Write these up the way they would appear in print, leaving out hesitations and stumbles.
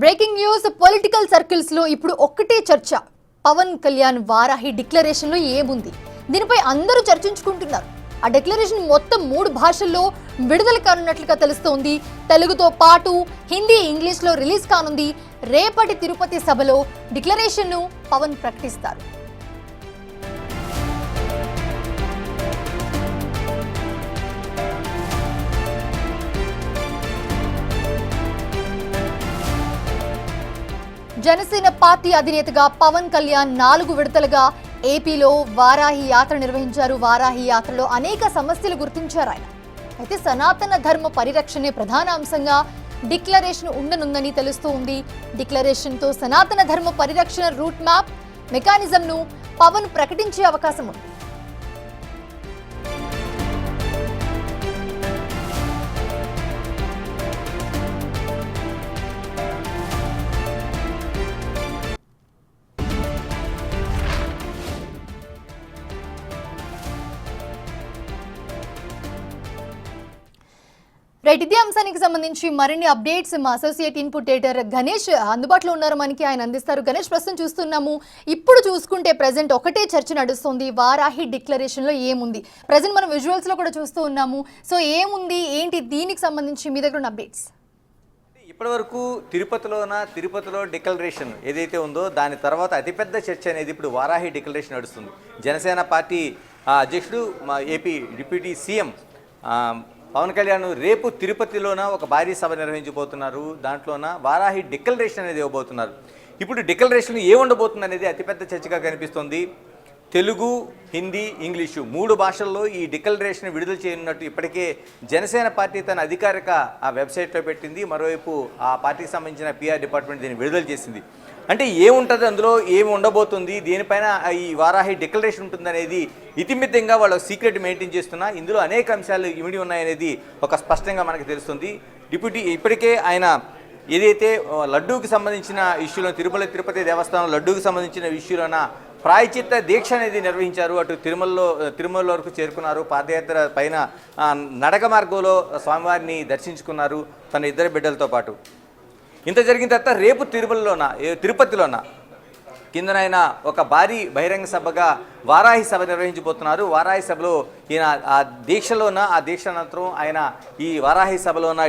Breaking news political circles లో ఇప్పుడు ఒక్కటే చర్చ. పవన్ కళ్యాణ్ వారాహి డిక్లరేషన్ లో ఏముంది? దీనిపై అందరూ చర్చించుకుంటున్నారు. ఆ డిక్లరేషన్ మొత్తం 3 భాషల్లో విడుదల కానున్నట్లుగా తెలుస్తోంది. తెలుగుతో పాటు హిందీ, ఇంగ్లీష్ లో రిలీజ్ కానుంది. రేపటి తిరుపతి సభలో డిక్లరేషన్ ను పవన్ ప్రకటిస్తారు. జనసేన పార్టీ అధినేతగా పవన్ కళ్యాణ్ 4 విడతలుగా ఏపీలో వారాహి యాత్ర నిర్వహించారు. వారాహి యాత్రలో అనేక సమస్యలు గుర్తించారు ఆయన. అయితే సనాతన ధర్మ పరిరక్షణే ప్రధాన అంశంగా డిక్లరేషన్ ఉండనుందని తెలుస్తోంది. డిక్లరేషన్ తో సనాతన ధర్మ పరిరక్షణ రూట్ మ్యాప్ మెకానిజంను పవన్ ప్రకటించే అవకాశం ఉంది. రైట్, ఇదే అంశానికి సంబంధించి మరిన్ని అప్డేట్స్ మా అసోసియేట్ ఇన్పుట్ ఎడిటర్ గణేష్ అందుబాటులో ఉన్నారు. మనకి ఆయన అందిస్తారు. గణేష్, ప్రస్తుతం చూస్తున్నాము, ఇప్పుడు చూసుకుంటే ప్రజెంట్ ఒకటే చర్చ నడుస్తుంది. వారాహి డిక్లరేషన్ లో ఏముంది? ప్రజెంట్ మనం విజువల్స్ లో కూడా చూస్తూ ఉన్నాము. సో ఏముంది, ఏంటి, దీనికి సంబంధించి మీ దగ్గర ఉన్న అప్డేట్స్? ఇప్పటివరకు తిరుపతిలో డిక్లరేషన్ ఏదైతే ఉందో దాని తర్వాత అతిపెద్ద చర్చ అనేది ఇప్పుడు వారాహి డిక్లరేషన్ నడుస్తుంది. జనసేన పార్టీ అధ్యక్షుడు AP deputy CM Pawan Kalyan రేపు తిరుపతిలోన ఒక భారీ సభ నిర్వహించబోతున్నారు. దాంట్లోన వారాహి డిక్లరేషన్ అనేది ఇవ్వబోతున్నారు. ఇప్పుడు డిక్లరేషన్ ఏముండబోతుంది అనేది అతిపెద్ద చర్చగా కనిపిస్తోంది. తెలుగు, హిందీ, ఇంగ్లీషు 3 భాషల్లో ఈ డిక్లరేషన్ విడుదల చేయనున్నట్టు ఇప్పటికే జనసేన పార్టీ తన అధికారిక వెబ్సైట్లో పెట్టింది. మరోవైపు ఆ పార్టీకి సంబంధించిన PR డిపార్ట్మెంట్ దీన్ని విడుదల చేసింది. అంటే ఏముంటుంది అందులో, ఏమి ఉండబోతుంది, దీనిపైన ఈ వారాహి డిక్లరేషన్ ఉంటుంది అనేది ఇతిమితంగా వాళ్ళు సీక్రెట్ మెయింటైన్ చేస్తున్నా ఇందులో అనేక అంశాలు ఇమిడి ఉన్నాయనేది ఒక స్పష్టంగా మనకు తెలుస్తుంది. ఇప్పటికే ఆయన ఏదైతే లడ్డూకి సంబంధించిన ఇష్యూలో తిరుపతి దేవస్థానం లడ్డూకి సంబంధించిన ఇష్యూలోన ప్రాయచిత్త దీక్ష అనేది నిర్వహించారు. అటు తిరుమల వరకు చేరుకున్నారు. పాదయాత్ర పైన నడక మార్గంలో స్వామివారిని దర్శించుకున్నారు తన 2 బిడ్డలతో పాటు. ఇంత జరిగిన తర్వాత రేపు తిరుపతిలోన కిందనైనా ఒక భారీ బహిరంగ సభగా వారాహి సభ నిర్వహించబోతున్నారు. వారాహి సభలో ఈయన ఆ దీక్ష అనంతరం ఆయన ఈ వారాహి సభలోన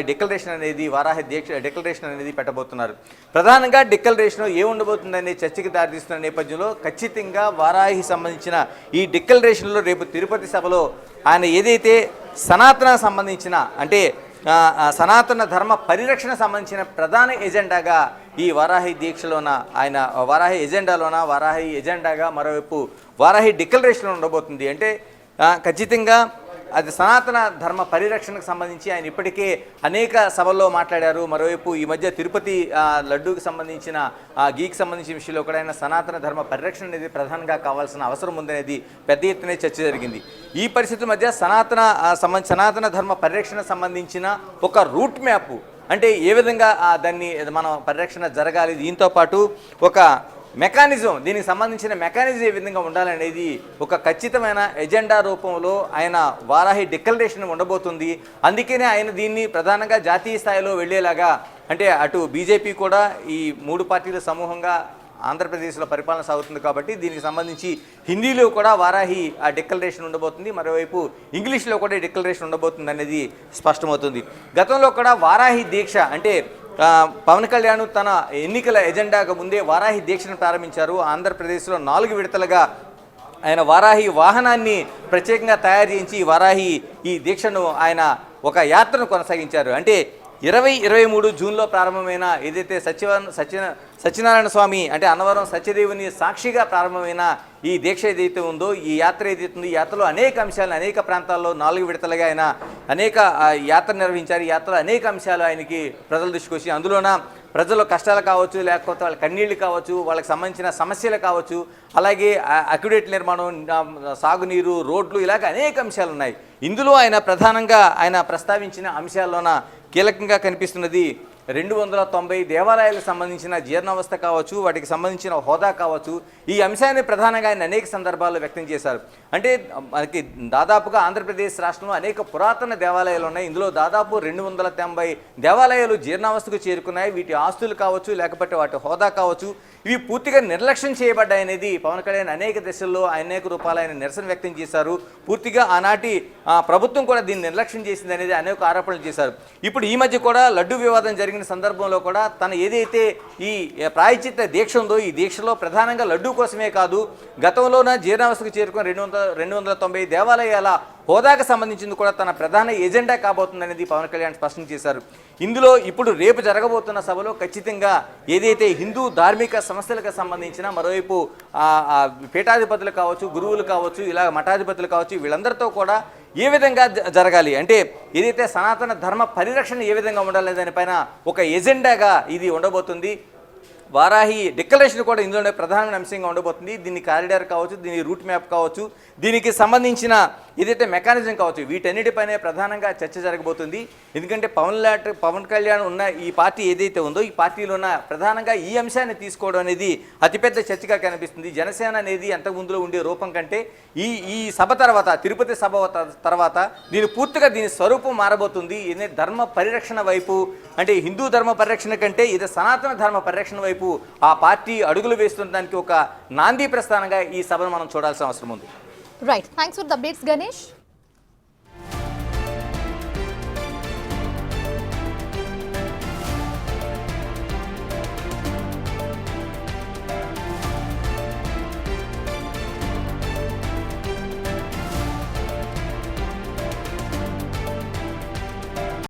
వారాహి డిక్లరేషన్ అనేది పెట్టబోతున్నారు. ప్రధానంగా డిక్లరేషన్ ఏముండబోతుందనే చర్చకి దారితీస్తున్న నేపథ్యంలో ఖచ్చితంగా వారాహి సంబంధించిన ఈ డిక్లరేషన్లో రేపు తిరుపతి సభలో ఆయన ఏదైతే సంబంధించిన అంటే సనాతన ధర్మ పరిరక్షణ సంబంధించిన ప్రధాన ఎజెండాగా ఈ వారాహి దీక్షలోన ఆయన వారాహి ఎజెండాగా మరోవైపు వారాహి డిక్లరేషన్ ఉండబోతుంది. అంటే ఖచ్చితంగా అది సనాతన ధర్మ పరిరక్షణకు సంబంధించి ఆయన ఇప్పటికే అనేక సభల్లో మాట్లాడారు. మరోవైపు ఈ మధ్య తిరుపతి లడ్డూకి సంబంధించిన గీకి సంబంధించిన విషయంలో కూడా ఆయన సనాతన ధర్మ పరిరక్షణ అనేది ప్రధానంగా కావాల్సిన అవసరం ఉందనేది పెద్ద ఎత్తున చర్చ జరిగింది. ఈ పరిస్థితుల మధ్య సనాతన ధర్మ పరిరక్షణ సంబంధించిన ఒక రూట్ మ్యాప్, అంటే ఏ విధంగా దాన్ని మనం పరిరక్షణ జరగాలి, దీంతో పాటు ఒక మెకానిజం, దీనికి సంబంధించిన మెకానిజం ఏ విధంగా ఉండాలనేది ఒక ఖచ్చితమైన ఎజెండా రూపంలో ఆయన వారాహి డిక్లరేషన్ ఉండబోతుంది. అందుకనే ఆయన దీన్ని ప్రధానంగా జాతీయ స్థాయిలో వెళ్ళేలాగా, అంటే అటు బీజేపీ కూడా ఈ 3 పార్టీల సమూహంగా ఆంధ్రప్రదేశ్లో పరిపాలన సాగుతుంది కాబట్టి దీనికి సంబంధించి హిందీలో కూడా వారాహి ఆ డిక్లరేషన్ ఉండబోతుంది. మరోవైపు ఇంగ్లీష్లో కూడా డిక్లరేషన్ ఉండబోతుంది అనేది స్పష్టమవుతుంది. గతంలో కూడా వారాహి దీక్ష అంటే పవన్ కళ్యాణ్ తన ఎన్నికల ఎజెండాకు ముందే వారాహి దీక్షను ప్రారంభించారు. ఆంధ్రప్రదేశ్లో 4 విడతలుగా ఆయన వారాహి వాహనాన్ని ప్రత్యేకంగా తయారు చేయించి ఈ దీక్షను ఆయన ఒక యాత్రను కొనసాగించారు. అంటే 23 జూన్లో ప్రారంభమైన ఏదైతే సత్యనారాయణ స్వామి అంటే అన్నవరం సత్యదేవుని సాక్షిగా ప్రారంభమైన ఈ దీక్ష ఏదైతే ఉందో, ఈ యాత్ర ఏదైతే ఉందో, ఈ యాత్రలో అనేక అంశాలు అనేక ప్రాంతాల్లో 4 విడతలుగా ఆయన అనేక యాత్ర నిర్వహించారు. ఈ యాత్రలో అనేక అంశాలు ఆయనకి ప్రజల దృష్టికి వచ్చి, అందులోన ప్రజల కష్టాలు కావచ్చు, లేకపోతే వాళ్ళ కన్నీళ్లు కావచ్చు, వాళ్ళకి సంబంధించిన సమస్యలు కావచ్చు, అలాగే అక్యుడేట్ నిర్మాణం, సాగునీరు, రోడ్లు, ఇలాగ అనేక అంశాలు ఉన్నాయి. ఇందులో ఆయన ప్రధానంగా ప్రస్తావించిన అంశాల్లోన కీలకంగా కనిపిస్తున్నది 290 దేవాలయాలకు సంబంధించిన జీర్ణావస్థ కావచ్చు, వాటికి సంబంధించిన హోదా కావచ్చు, ఈ అంశాన్ని ప్రధానంగా ఆయన అనేక సందర్భాల్లో వ్యక్తం చేశారు. అంటే మనకి దాదాపుగా ఆంధ్రప్రదేశ్ రాష్ట్రంలో అనేక పురాతన దేవాలయాలు ఉన్నాయి. ఇందులో దాదాపు 290 దేవాలయాలు జీర్ణావస్థకు చేరుకున్నాయి. వీటి ఆస్తులు కావచ్చు, లేకపోతే వాటి హోదా కావచ్చు, ఇవి పూర్తిగా నిర్లక్ష్యం చేయబడ్డాయనేది పవన్ కళ్యాణ్ అనేక దశల్లో అనేక రూపాయలు ఆయన నిరసన వ్యక్తం చేశారు. పూర్తిగా ఆనాటి ప్రభుత్వం కూడా దీన్ని నిర్లక్ష్యం చేసింది అనేది అనేక ఆరోపణలు చేశారు. ఇప్పుడు ఈ మధ్య కూడా లడ్డు వివాదం జరిగిన సందర్భంలో కూడా తను ఏదైతే ఈ ప్రాయశ్చిత్త దీక్ష ఉందో, ఈ దీక్షలో ప్రధానంగా లడ్డు కోసమే కాదు, గతంలోన జీర్ణావస్థకు చేరుకున్న 290 దేవాలయాల హోదాకు సంబంధించింది కూడా తన ప్రధాన ఎజెండా కాబోతుందనేది పవన్ కళ్యాణ్ స్పష్టం చేశారు. ఇందులో ఇప్పుడు రేపు జరగబోతున్న సభలో ఖచ్చితంగా ఏదైతే హిందూ ధార్మిక సమస్యలకు సంబంధించిన మరోవైపు పీఠాధిపతులు కావచ్చు, గురువులు కావచ్చు, ఇలా మఠాధిపతులు కావచ్చు, వీళ్ళందరితో కూడా ఏ విధంగా జరగాలి, అంటే ఏదైతే సనాతన ధర్మ పరిరక్షణ ఏ విధంగా ఉండాలి దానిపైన ఒక ఎజెండాగా ఇది ఉండబోతుంది. వారాహి డిక్లరేషన్ కూడా ఇందులోనే ప్రధానమైన అంశంగా ఉండబోతుంది. దీని కారిడార్ కావచ్చు, దీని రూట్ మ్యాప్ కావచ్చు, దీనికి సంబంధించిన ఏదైతే మెకానిజం కావచ్చు, వీటన్నిటిపైనే ప్రధానంగా చర్చ జరగబోతుంది. ఎందుకంటే పవన్ కళ్యాణ్ ఉన్న ఈ పార్టీ ఏదైతే ఉందో, ఈ పార్టీలో ఉన్న ప్రధానంగా ఈ అంశాన్ని తీసుకోవడం అనేది అతిపెద్ద చర్చగా కనిపిస్తుంది. జనసేన అనేది అంతకుముందులో ఉండే రూపం కంటే ఈ సభ తర్వాత, తిరుపతి సభ తర్వాత దీని స్వరూపం మారబోతుంది. ఇది ధర్మ పరిరక్షణ వైపు, అంటే హిందూ ధర్మ పరిరక్షణ కంటే ఇది సనాతన ధర్మ పరిరక్షణ వైపు ఆ పార్టీ అడుగులు వేస్తుండడానికి ఒక నాంది ప్రస్థానంగా ఈ సభను మనం చూడాల్సిన అవసరం ఉంది. Right, thanks for the updates Ganesh.